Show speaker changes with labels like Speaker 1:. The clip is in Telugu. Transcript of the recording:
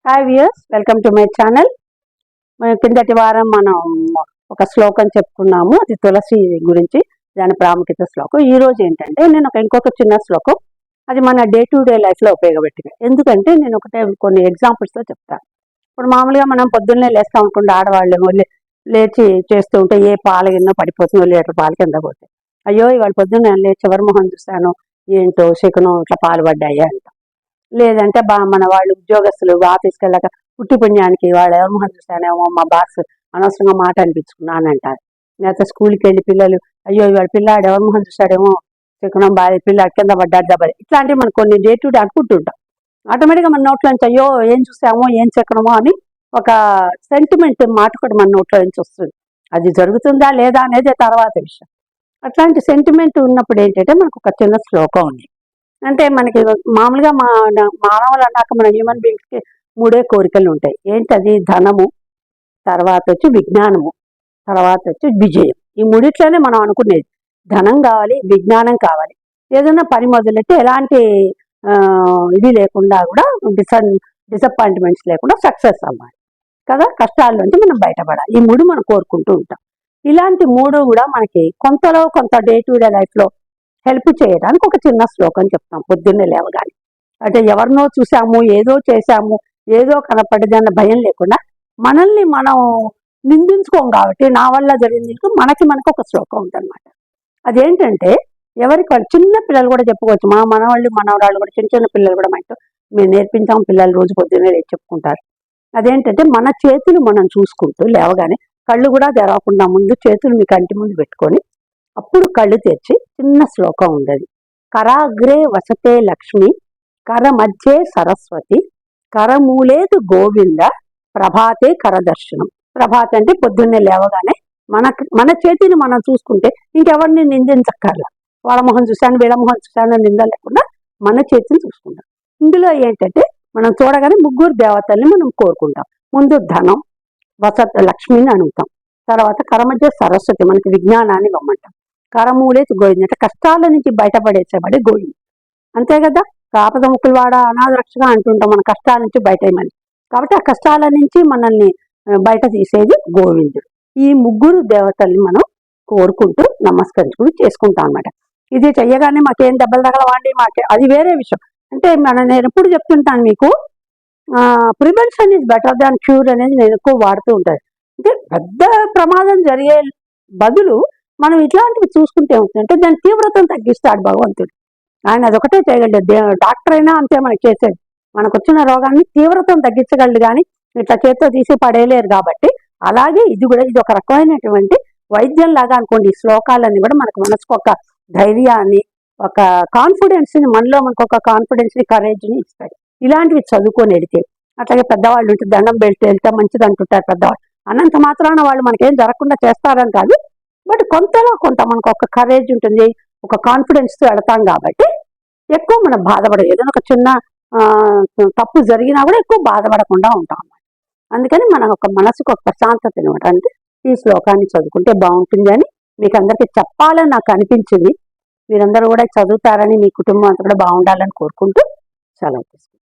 Speaker 1: Hi viewers, welcome to my channel. కిందటి వారం మనం ఒక శ్లోకం చెప్పుకున్నాము, అది తులసి గురించి, దాని ప్రాముఖ్యత శ్లోకం. ఈ రోజు ఏంటంటే నేను ఇంకొక చిన్న శ్లోకం, అది మన డే టు డే లైఫ్లో ఉపయోగపెట్టింది. ఎందుకంటే నేను కొన్ని ఎగ్జాంపుల్స్తో చెప్తాను. ఇప్పుడు మామూలుగా మనం పొద్దున్నే లేస్తాం అనుకుంటే ఆడవాళ్ళు లేచి చేస్తూ ఉంటే ఏ పాల కింద పడిపోతుందో, లీటర్ పాలు కింద పోతాయి. అయ్యో ఇవాళ పొద్దున్న లేచి చివరి మొహం చూస్తాను, ఏంటో శకునం ఇట్లా పాలు పడ్డాయి అంట. లేదంటే మన వాళ్ళు ఉద్యోగస్తులు ఆఫీస్కి వెళ్ళాక పుట్టి పుణ్యానికి వాళ్ళు ఎవరి మొహం చూస్తానేమో మా బాస్ అనవసరంగా మాట అనిపించుకున్నాను అంటారు. లేకపోతే స్కూల్కి వెళ్ళి పిల్లలు అయ్యో ఇవాళ పిల్లాడు ఎవరి మొహం చూస్తాడేమో శకునం బాధ, పిల్లాడు కింద పడ్డాడు దెబ్బలు, ఇట్లాంటివి మనకు కొన్ని డే టు డే అనుకుంటుంటాం. ఆటోమేటిక్గా మన నోట్లో నుంచి అయ్యో ఏం చూసామో ఏం శకునమో అని ఒక సెంటిమెంట్ మాట కూడా మన నోట్లో నుంచి వస్తుంది. అది జరుగుతుందా లేదా అనేది తర్వాత విషయం. అట్లాంటి సెంటిమెంట్ ఉన్నప్పుడు ఏంటంటే మనకు ఒక చిన్న శ్లోకం ఉంది. అంటే మనకి మామూలుగా మానవులు అన్నాక మన హ్యూమన్ బీయింగ్స్కి మూడే కోరికలు ఉంటాయి. ఏంటది? ధనము, తర్వాత వచ్చి విజ్ఞానము, తర్వాత వచ్చి విజయం. ఈ మూడిట్లోనే మనం అనుకునేది. ధనం కావాలి, విజ్ఞానం కావాలి. ఏదైనా పని మొదలెట్టి ఎలాంటి ఇది లేకుండా కూడా డిసప్పాయింట్మెంట్స్ లేకుండా సక్సెస్ అవ్వాలి కదా, కష్టాల నుంచి మనం బయటపడాలి. ఈ మూడు మనం కోరుకుంటూ ఉంటాం. ఇలాంటి మూడు కూడా మనకి కొంతలో కొంత డే టు డే లైఫ్లో హెల్ప్ చేయడానికి ఒక చిన్న శ్లోకం చెప్తాం పొద్దున్నే లేవగానే. అంటే ఎవరినో చూసాము, ఏదో చేశాము, ఏదో కనపడేది అన్న భయం లేకుండా మనల్ని మనం నిందించుకోం కాబట్టి నా వల్ల జరిగింది మనకి ఒక శ్లోకం ఉందన్నమాట. అదేంటంటే ఎవరికి వాళ్ళు చిన్న పిల్లలు కూడా చెప్పుకోవచ్చు. మనవాళ్ళు మనవరాళ్ళు కూడా చిన్న పిల్లలు కూడా మేము నేర్పించాం, పిల్లలు రోజు పొద్దున్నే చెప్పుకుంటారు. అదేంటంటే మన చేతులు మనం చూసుకుంటూ లేవగానే కళ్ళు కూడా తెరవకుండా ముందు చేతులు మీ కంటి ముందు పెట్టుకొని అప్పుడు కళ్ళు తెరిచి చిన్న శ్లోకం ఉండదు. కరాగ్రే వసతే లక్ష్మి, కర మధ్యే సరస్వతి, కరమూలేదు గోవింద, ప్రభాతే కరదర్శనం. ప్రభాత అంటే పొద్దున్నే లేవగానే మన చేతిని మనం చూసుకుంటే ఇంకెవరిని నిందించక్కర్లా. వాళ్ళ మొహం చూశాను, వీళ్ళ మొహం చూశాను నింద లేకుండా మన చేతిని చూసుకుంటాం. ఇందులో ఏంటంటే మనం చూడగానే ముగ్గురు దేవతల్ని మనం కోరుకుంటాం. ముందు ధనం, వసత లక్ష్మిని అడుగుతాం. తర్వాత కరమధ్య సరస్వతి, మనకి విజ్ఞానాన్ని ఇవ్వమంటాం. కరమూలే గోవింది అంటే కష్టాల నుంచి బయటపడేసేవాడే గోవింది. అంతే కదా, ఆపద ముక్కులు వాడ అనాథ రక్షగా అంటుంటాం మన కష్టాల నుంచి బయటమని. కాబట్టి ఆ కష్టాల నుంచి మనల్ని బయట తీసేది గోవిందుడు. ఈ ముగ్గురు దేవతల్ని మనం కోరుకుంటూ నమస్కరించుకుంటూ చేసుకుంటాం అన్నమాట. ఇది చెయ్యగానే మాకేం దెబ్బలు తగలవాండి, అది వేరే విషయం. అంటే నేను ఎప్పుడు చెప్తుంటాను మీకు, prevention is better than cure అనేది నేను ఎక్కువ వాడుతూ ఉంటాను. అంటే పెద్ద ప్రమాదం జరిగే బదులు మనం ఇట్లాంటివి చూసుకుంటే ఏమవుతుందంటే దాని తీవ్రతను తగ్గిస్తాడు భగవంతుడు. ఆయన అదొకటే చేయగలడు. డాక్టర్ అయినా అంతే మనకి చేసేది. మనకు వచ్చిన రోగాన్ని తీవ్రతను తగ్గించగలడు, కానీ ఇట్లా చేత్తో తీసి పడేయలేరు. కాబట్టి అలాగే ఇది కూడా ఇది ఒక రకమైనటువంటి వైద్యం లాగా అనుకోండి. ఈ శ్లోకాలన్నీ కూడా మనకు మనసుకు ఒక ధైర్యాన్ని, ఒక కాన్ఫిడెన్స్ని, మనలో మనకు ఒక కాన్ఫిడెన్స్ని, కరేజ్ని ఇస్తాడు. ఇలాంటివి చదువుకొని వెళితే, అట్లాగే పెద్దవాళ్ళు ఉంటే దండం పెడితే వెళ్తే మంచిది అంటుంటారు పెద్దవాళ్ళు. అన్నంత మాత్రాన వాళ్ళు మనకేం జరగకుండా చేస్తారని కాదు, బట్ కొంతలో కొంత మనకు ఒక కరేజ్ ఉంటుంది, ఒక కాన్ఫిడెన్స్తో వెళతాం. కాబట్టి ఎక్కువ మనం బాధపడదు. ఏదైనా ఒక చిన్న తప్పు జరిగినా కూడా ఎక్కువ బాధపడకుండా ఉంటాం. అందుకని మన ఒక మనసుకు ఒక ప్రశాంతత ఇవ్వడానికి ఈ శ్లోకాన్ని చదువుకుంటే బాగుంటుంది అని మీకు అందరికీ చెప్పాలని నాకు అనిపించింది. మీరందరూ కూడా చదువుతారని, మీ కుటుంబం అంతా కూడా బాగుండాలని కోరుకుంటూ సెలవు తీసుకుంటాం.